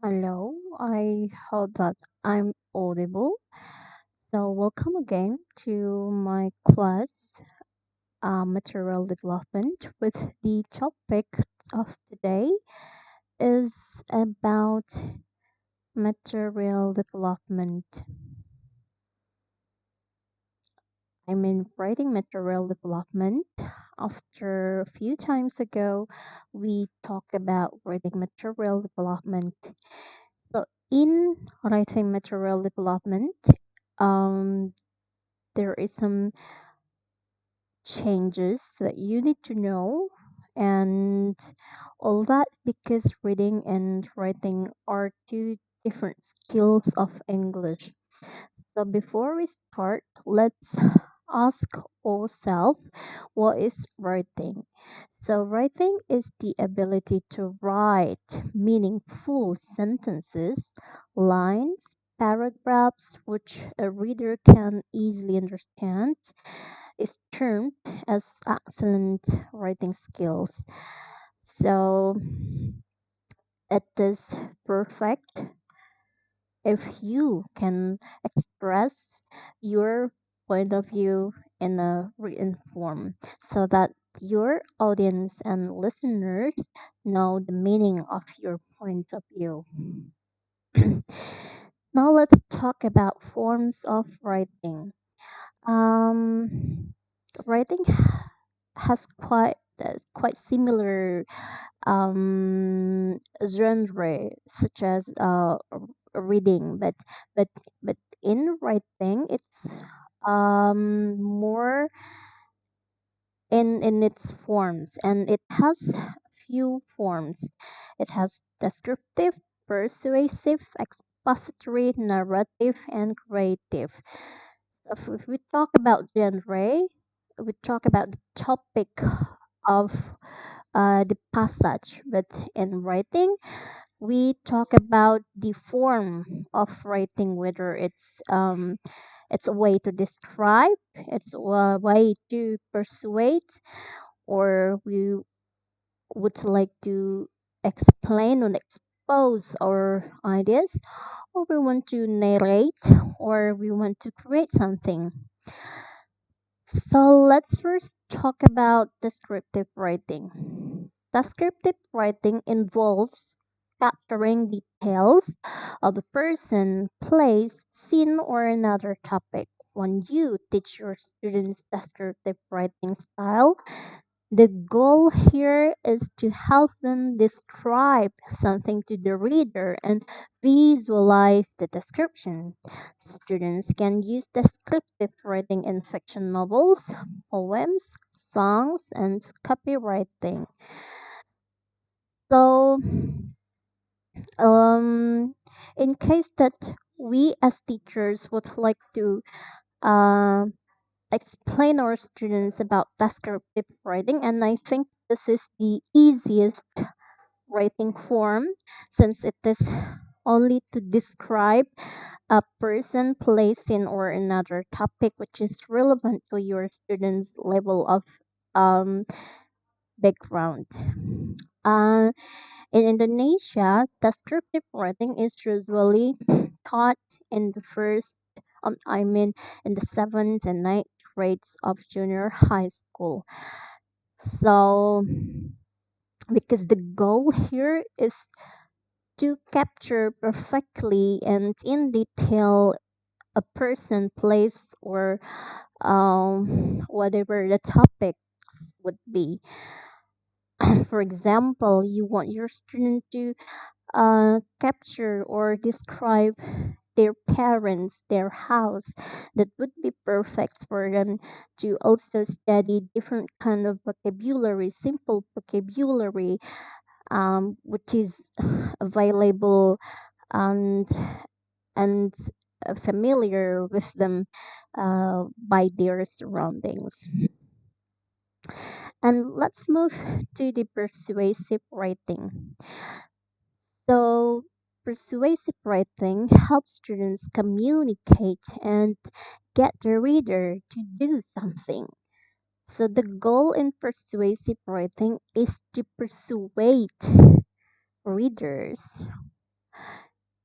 Hello, I hope that I'm audible. So, welcome again to my class, Material Development, with the topic of today is about material development. Writing material development. After a few times ago, we talked about writing material development. So, in writing material development, um, there is some changes that you need to know and all that because reading and writing are two different skills of English. So before we start, let's ask ourselves what is writing? So writing is the ability to write meaningful sentences, lines, paragraphs which a reader can easily understand is termed as excellent writing skills. So it is perfect if you can express your point of view in a written form so that your audience and listeners know the meaning of your point of view. Now let's talk about forms of writing. Um, Writing has quite similar genre such as reading, but but in writing it's more in its forms, and it has few forms. It has descriptive, persuasive, expository, narrative, and creative. If we talk about genre, we talk about the topic of the passage, but in writing, we talk about the form of writing, whether it's a way to describe, it's a way to persuade, or we would like to explain or expose our ideas, or we want to narrate, or we want to create something. So let's first talk about descriptive writing. Descriptive writing involves capturing details of a person, place, scene, or another topic. When you teach your students descriptive writing style, the goal here is to help them describe something to the reader and visualize the description. Students can use descriptive writing in fiction novels, poems, songs, and copywriting. So, um, in case that we as teachers would like to uh, explain our students about descriptive writing, and I think this is the easiest writing form since it is only to describe a person, place, scene, or another topic which is relevant to your students' level of um, background. Uh, in Indonesia, descriptive writing is usually taught in the in the seventh and ninth grades of junior high school. So, because the goal here is to capture perfectly and in detail a person, place, or whatever the topics would be. For example, you want your student to capture or describe their parents, their house. That would be perfect for them to also study different kind of vocabulary, simple vocabulary, which is available and and familiar with them by their surroundings. And let's move to the persuasive writing. So, persuasive writing helps students communicate and get the reader to do something. So, the goal in persuasive writing is to persuade readers.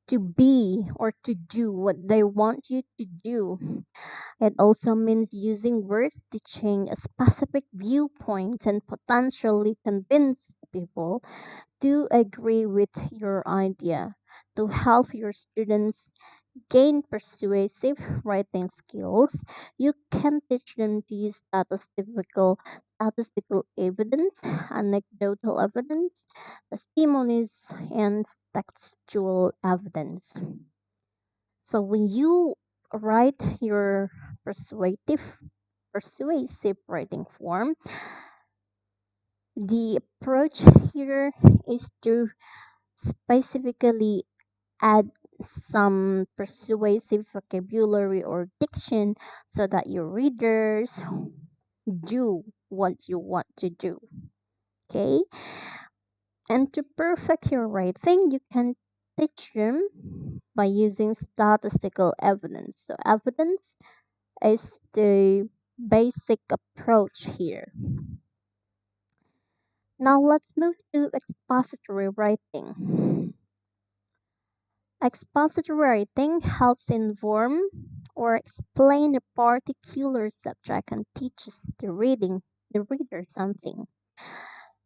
to be or to do what they want you to do. It also means using words to change a specific viewpoint and potentially convince people to agree with your idea. To help your students gain persuasive writing skills, you can teach them to use statistical evidence, anecdotal evidence, testimonies, and textual evidence. So when you write your persuasive persuasive writing form, the approach here is to specifically add some persuasive vocabulary or diction so that your readers do what you want to do. Okay? And to perfect your writing, you can teach them by using statistical evidence. So, evidence is the basic approach here. Now, let's move to expository writing. Expository writing helps inform or explain a particular subject and teaches the reader something.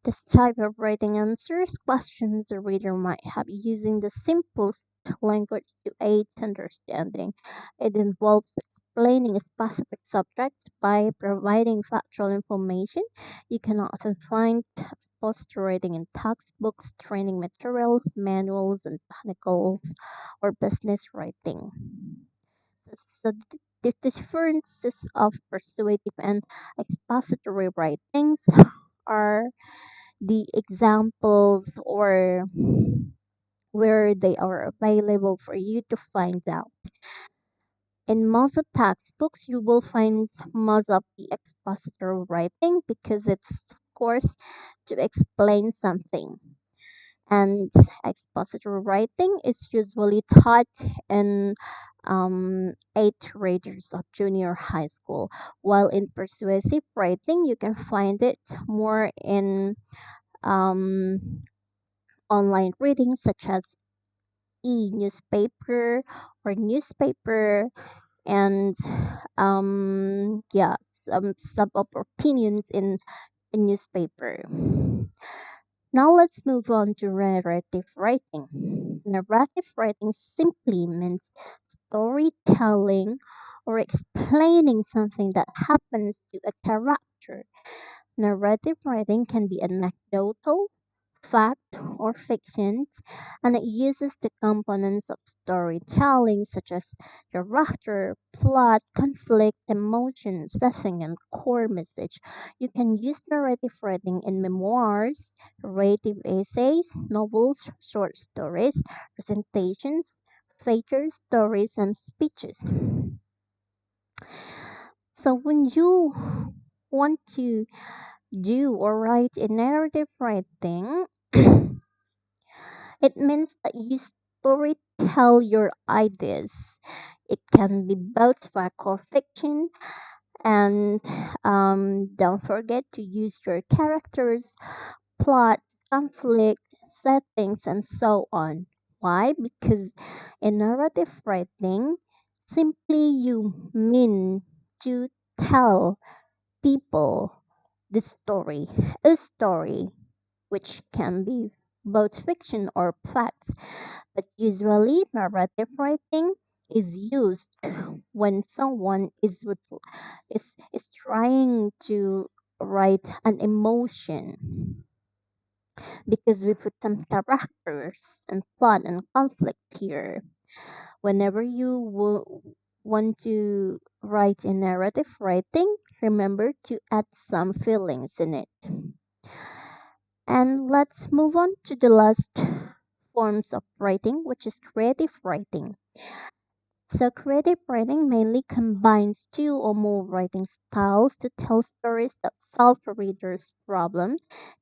This type of writing answers questions the reader might have using the simplest language to aid understanding. It involves explaining a specific subject by providing factual information. You can often find expository writing in textbooks, training materials, manuals, and technicals or business writing. So the differences of persuasive and expository writings are the examples or where they are available for you to find out. In most of textbooks, you will find most of the expository writing because it's, of course, to explain something. And expository writing is usually taught in eighth graders of junior high school, while in persuasive writing, you can find it more in um, online readings such as e-newspaper or newspaper and yeah, some of opinions in newspaper. Now let's move on to narrative writing. Narrative writing simply means storytelling or explaining something that happens to a character. Narrative writing can be anecdotal, fact, or fiction, and it uses the components of storytelling such as character, plot, conflict, emotion, setting, and core message. You can use narrative writing in memoirs, narrative essays, novels, short stories, presentations, feature stories, and speeches. So when you want to do or write a narrative writing, it means that you story tell your ideas. It can be both fact or fiction, and don't forget to use your characters, plot, conflict, settings, and so on. Why? Because in narrative writing, simply you mean to tell people the story, a story which can be both fiction or facts, but usually narrative writing is used when someone is trying to write an emotion because we put some characters and plot and conflict here. Whenever you want to write a narrative writing, remember to add some feelings in it. And let's move on to the last forms of writing, which is creative writing. So, creative writing mainly combines two or more writing styles to tell stories that solve a reader's problem,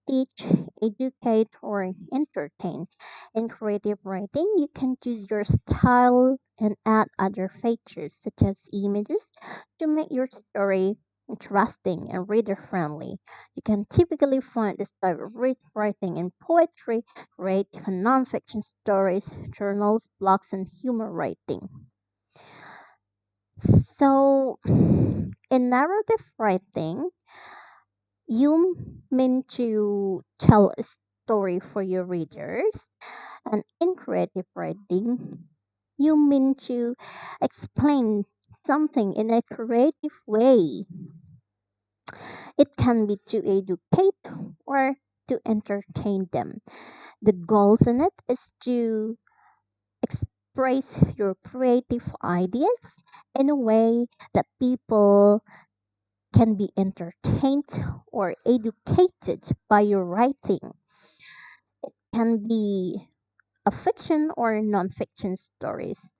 teach, educate, or entertain. In creative writing, you can choose your style and add other features such as images to make your story interesting, and reader friendly. You can typically find this type of writing in poetry, creative and nonfiction stories, journals, blogs, and humor writing. So, in narrative writing, you mean to tell a story for your readers, and in creative writing, you mean to explain something in a creative way. It can be to educate or to entertain them. The goals in it is to express your creative ideas in a way that people can be entertained or educated by your writing. Can be a fiction or non-fiction stories.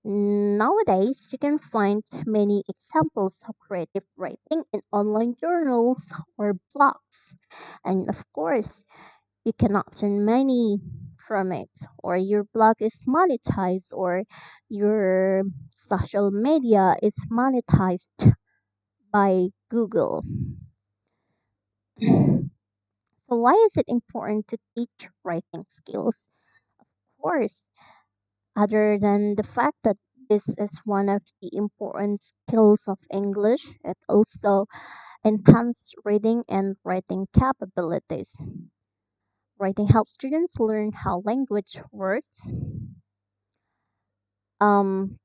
Nowadays, you can find many examples of creative writing in online journals or blogs. And of course, you can obtain money from it, or your blog is monetized, or your social media is monetized by Google. So, why is it important to teach writing skills? Of course, other than the fact that this is one of the important skills of English, it also enhances reading and writing capabilities. Writing helps students learn how language works,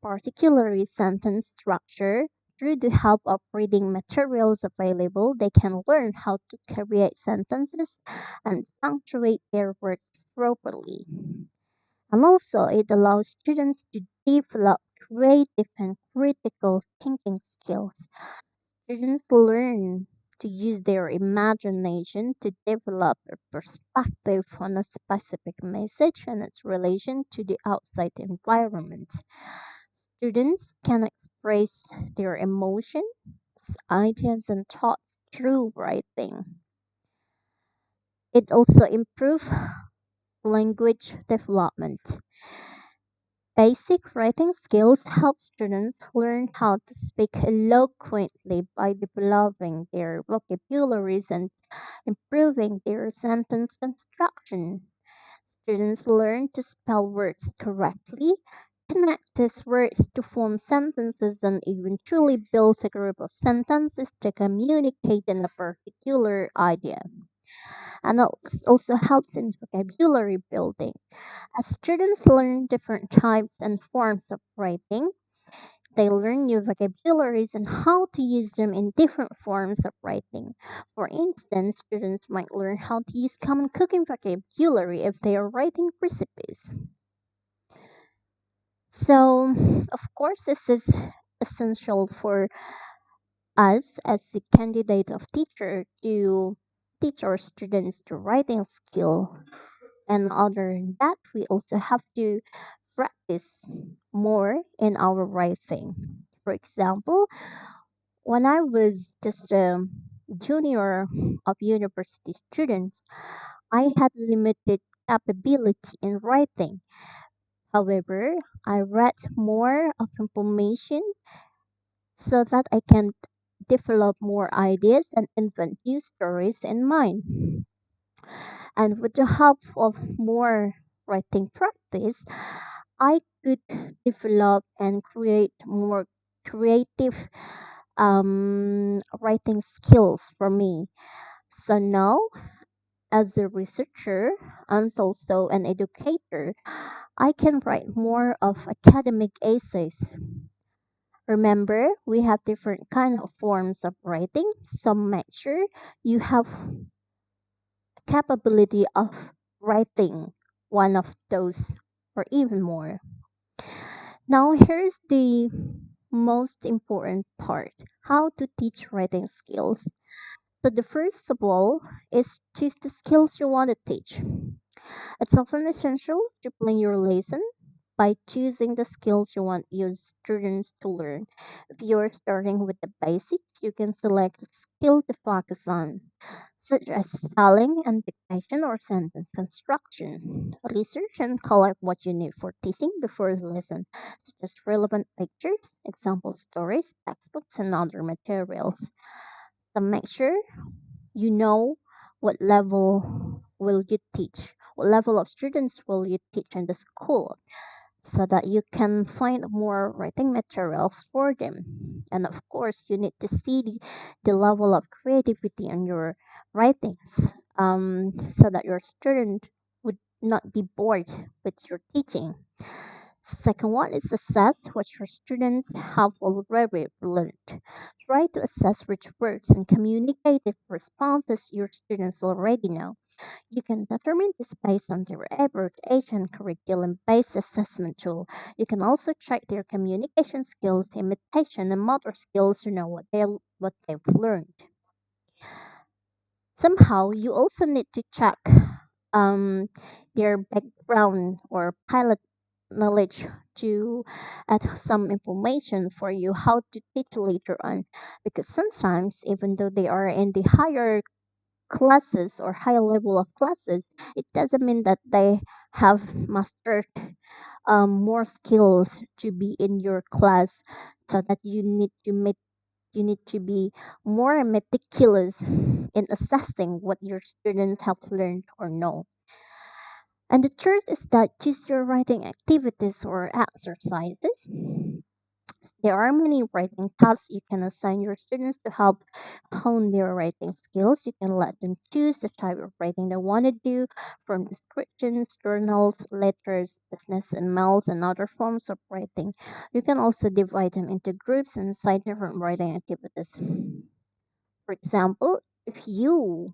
particularly sentence structure. Through the help of reading materials available, they can learn how to create sentences and punctuate their work properly. And also, it allows students to develop creative and critical thinking skills. Students learn to use their imagination to develop a perspective on a specific message and its relation to the outside environment. Students can express their emotions, ideas, and thoughts through writing. It also improves language development. Basic writing skills help students learn how to speak eloquently by developing their vocabularies and improving their sentence construction. Students learn to spell words correctly, connect these words to form sentences, and eventually build a group of sentences to communicate in a particular idea. And it also helps in vocabulary building. As students learn different types and forms of writing, they learn new vocabularies and how to use them in different forms of writing. For instance, students might learn how to use common cooking vocabulary if they are writing recipes. So, of course, this is essential for us as a candidate of teacher to teach our students the writing skill. And other than that, we also have to practice more in our writing. For example, when I was just a junior of university students, I had limited capability in writing. However, I read more of information so that I can develop more ideas and invent new stories in mind. And with the help of more writing practice, I could develop and create more creative writing skills for me. So now, as a researcher and also an educator, I can write more of academic essays. Remember, we have different kind of forms of writing. So make sure you have capability of writing one of those or even more. Now, here's the most important part: how to teach writing skills. So, the first of all is choose the skills you want to teach. It's often essential to plan your lesson, by choosing the skills you want your students to learn. If you're starting with the basics, you can select a skill to focus on, such as spelling and dictation or sentence construction. Research and collect what you need for teaching before the lesson, such as relevant pictures, example stories, textbooks, and other materials. So make sure you know what level will you teach, what level of students will you teach in the school, so that you can find more writing materials for them. And of course, you need to see the level of creativity in your writings, so that your student would not be bored with your teaching. Second one is assess what your students have already learned. Try to assess which words and communicative responses your students already know. You can determine this based on their average age and curriculum-based assessment tool. You can also check their communication skills, imitation, and motor skills to know what they've learned. Somehow, you also need to check um, their background or pilot knowledge to add some information for you how to teach later on, because sometimes even though they are in the higher classes or higher level of classes, it doesn't mean that they have mastered more skills to be in your class, so that you need to be more meticulous in assessing what your students have learned or know. And the third is that choose your writing activities or exercises. There are many writing tasks you can assign your students to help hone their writing skills. You can let them choose the type of writing they want to do, from descriptions, journals, letters, business emails, and other forms of writing. You can also divide them into groups and assign different writing activities. For example, if you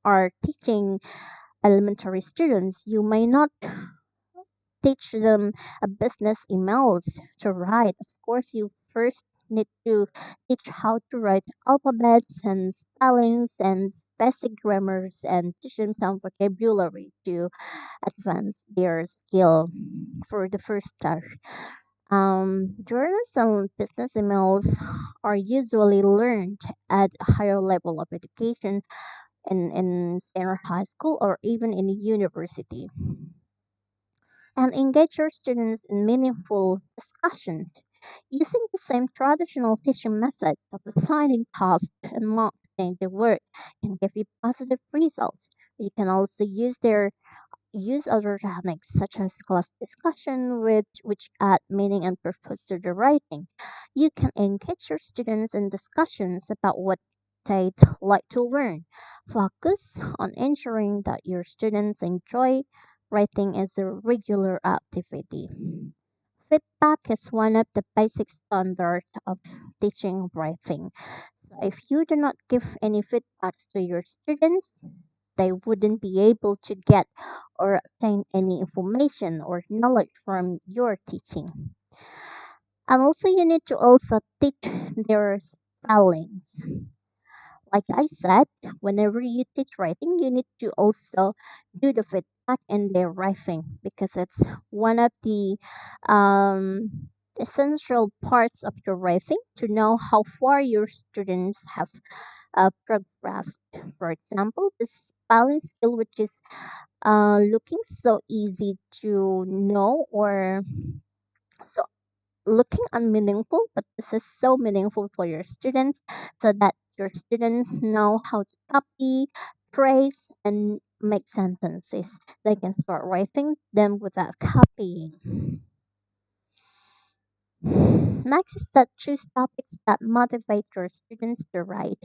are teaching elementary students, you may not teach them a business emails to write. Of course, you first need to teach how to write alphabets and spellings and basic grammars, and teach them some vocabulary to advance their skill for the first start. Journals and business emails are usually learned at a higher level of education in senior high school or even in a university. And engage your students in meaningful discussions. Using the same traditional teaching method of assigning tasks and marking the work can give you positive results. You can also use other techniques such as class discussion, which add meaning and purpose to the writing. You can engage your students in discussions about what they'd like to learn. Focus on ensuring that your students enjoy writing as a regular activity. Feedback is one of the basic standards of teaching writing. So if you do not give any feedbacks to your students, they wouldn't be able to get or obtain any information or knowledge from your teaching. And also you need to also teach their spellings. Like I said, whenever you teach writing, you need to also do the feedback in their writing, because it's one of the essential parts of your writing to know how far your students have progressed. For example, the spelling skill, which is looking so easy to know, or so looking unmeaningful, but this is so meaningful for your students, so that your students know how to copy, trace, and make sentences. They can start writing them without copying. Next is that choose topics that motivate your students to write.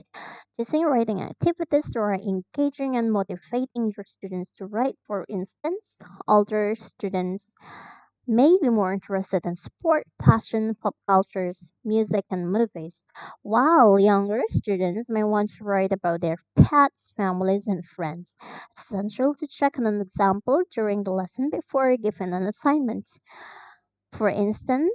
Choosing writing activities that are engaging and motivating your students to write. For instance, older students may be more interested in sport, fashion, pop cultures, music, and movies, while younger students may want to write about their pets, families, and friends. It's essential to check on an example during the lesson before giving an assignment. For instance,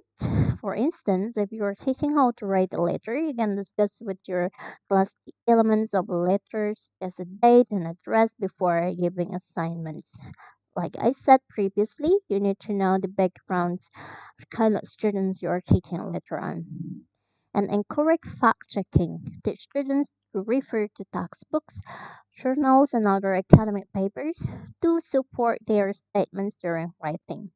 for instance, if you are teaching how to write a letter, you can discuss with your class the elements of a letter, such as a date and address, before giving assignments. Like I said previously, you need to know the backgrounds of kind of students you are teaching later on. And encourage fact checking. Teach students to refer to textbooks, journals, and other academic papers to support their statements during writing.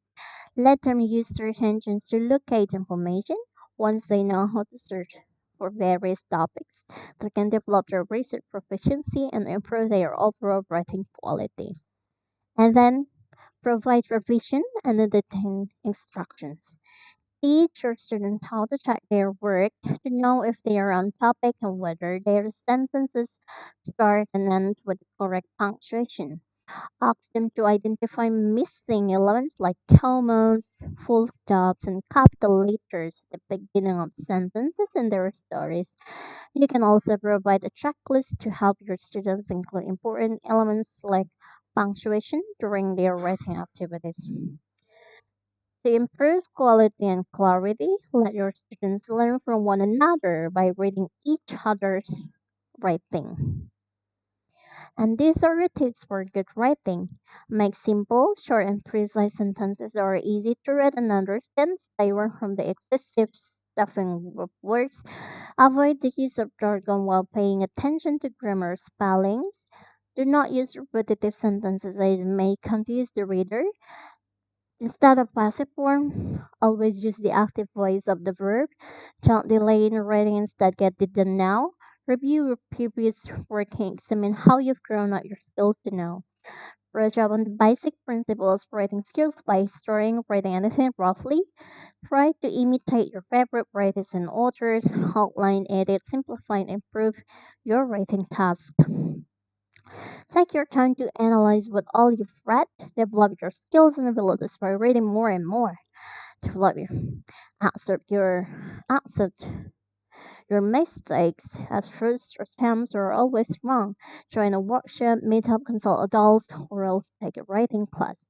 Let them use search engines to locate information. Once they know how to search for various topics, they can develop their research proficiency and improve their overall writing quality. And then provide revision and editing instructions. Teach your students how to check their work to know if they are on topic and whether their sentences start and end with the correct punctuation. Ask them to identify missing elements like commas, full stops, and capital letters at the beginning of sentences in their stories. You can also provide a checklist to help your students include important elements like punctuation during their writing activities. To improve quality and clarity, let your students learn from one another by reading each other's writing. And these are the tips for good writing. Make simple, short, and precise sentences that are easy to read and understand. Stay away from the excessive stuffing of words. Avoid the use of jargon while paying attention to grammar spellings. Do not use repetitive sentences that may confuse the reader. Instead of passive form, always use the active voice of the verb. Don't delay in writing, instead get it done now. Review your previous work and examine how you've grown at your skills to now. Brush up on the basic principles of writing skills by starting writing anything roughly. Try to imitate your favorite writers and authors. Outline, edit, simplify, and improve your writing task. Take your time to analyze what all you've read. Develop your skills and abilities by reading more and more. Develop your accept your mistakes. At first, attempts are always wrong. Join a workshop, meet up, consult adults, or else take a writing class.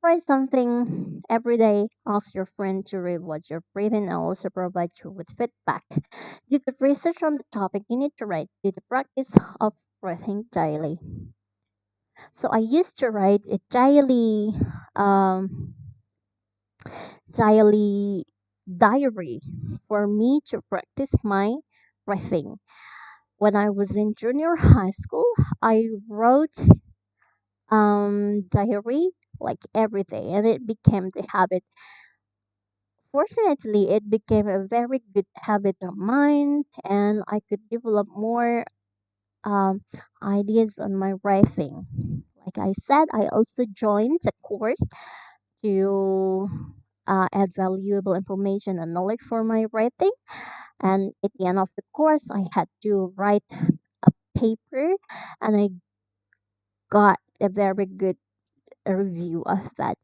Write something every day. Ask your friend to read what you're reading and also provide you with feedback. Do the research on the topic you need to write. Do the practice of writing daily. So I used to write a um, daily diary for me to practice my writing. When I was in junior high school, I wrote diary like every day, and it became the habit. Fortunately, it became a very good habit of mine, and I could develop more um, ideas on my writing. Like I said, I also joined a course to add valuable information and knowledge for my writing. And at the end of the course, I had to write a paper, and I got a very good review of that.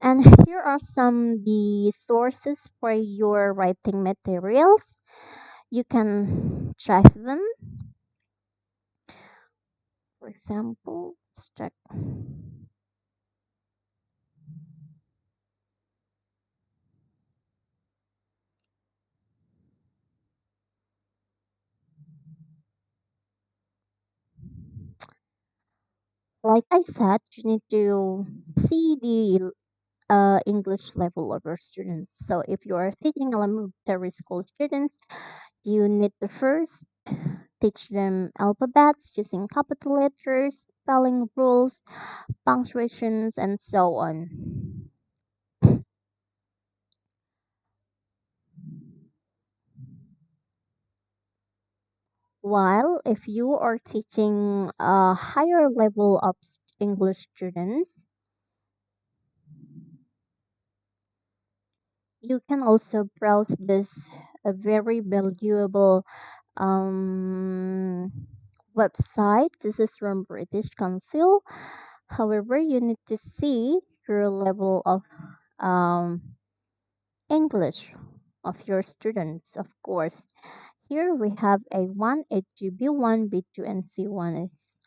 And here are some the sources for your writing materials. You can track them. For example, let's check. Like I said, you need to see the English level of your students. So if you are teaching elementary school students, you need to first teach them alphabets using capital letters, spelling rules, punctuations, and so on. While if you are teaching a higher level of English students, you can also browse this a very valuable um, website. This is from British Council. However, you need to see your level of um, English of your students, of course. Here we have A1, A2, B1, B2, and C1. It's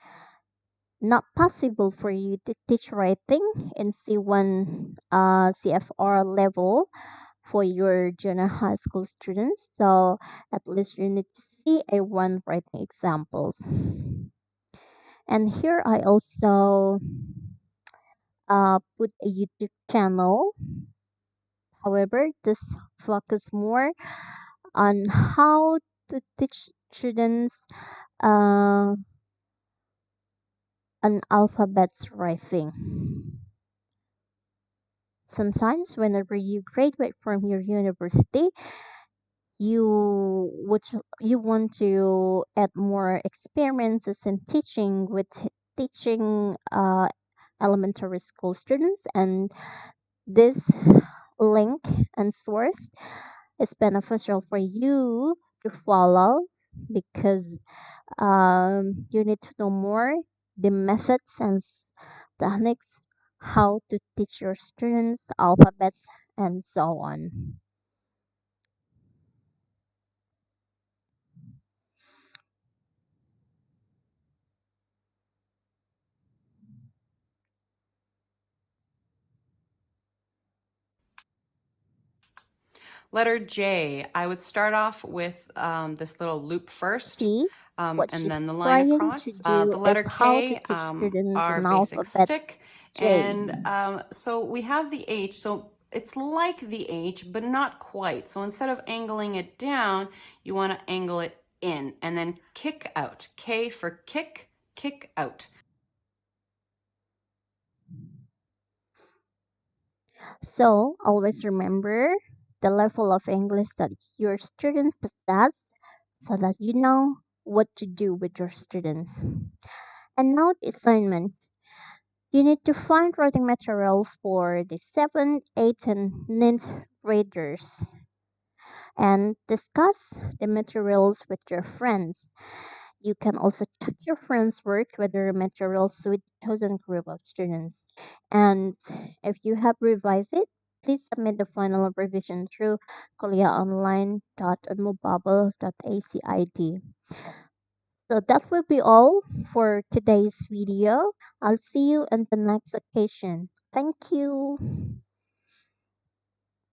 not possible for you to teach writing in C1 CFR level for your junior high school students. So at least you need to see A1 writing examples. And here I also put a YouTube channel. However, this focus more on how to teach students uh, an alphabet's writing. Sometimes, whenever you graduate from your university, you want to add more experiences in teaching with teaching elementary school students, and this link and source is beneficial for you to follow because you need to know more the methods and techniques how to teach your students alphabets and so on. Letter J, I would start off with this little loop first, See, what and she's then the line trying to across. do The letter is how to K, teach students our an basic alphabet stick. J. And so we have the H. So it's like the H, but not quite. So instead of angling it down, you want to angle it in and then kick out. K for kick, kick out. So always remember the level of English that your students possess so that you know what to do with your students. And note assignments. You need to find writing materials for the 7th, 8th, and 9th graders and discuss the materials with your friends. You can also check your friends' work with their materials with chosen group of students. And if you have revised it, please submit the final revision through kolyaonline.unmuhbabel.acid. So that will be all for today's video. I'll see you on the next occasion. Thank you.